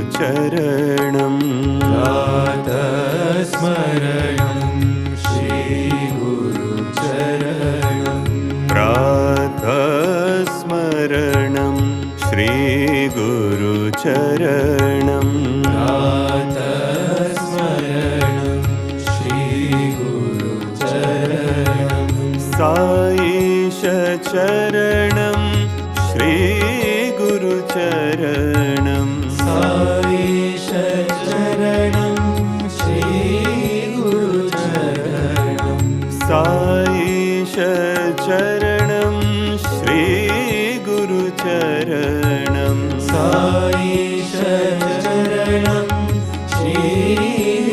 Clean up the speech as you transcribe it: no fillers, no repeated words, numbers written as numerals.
श्रीगुरुचरणं प्रातस्मरणं श्रीगुरुचरणं प्रातस्मरणं श्रीगुरुचरणं प्रातस्मरणं श्रीगुरुचरणं साईशचरणं श्रीगुरुचरणं साईशचरणं श्रीगुरुचरणं साईशचरणं श्रीगुरुचरणं साईशचरणं श्रीगुरुचरणं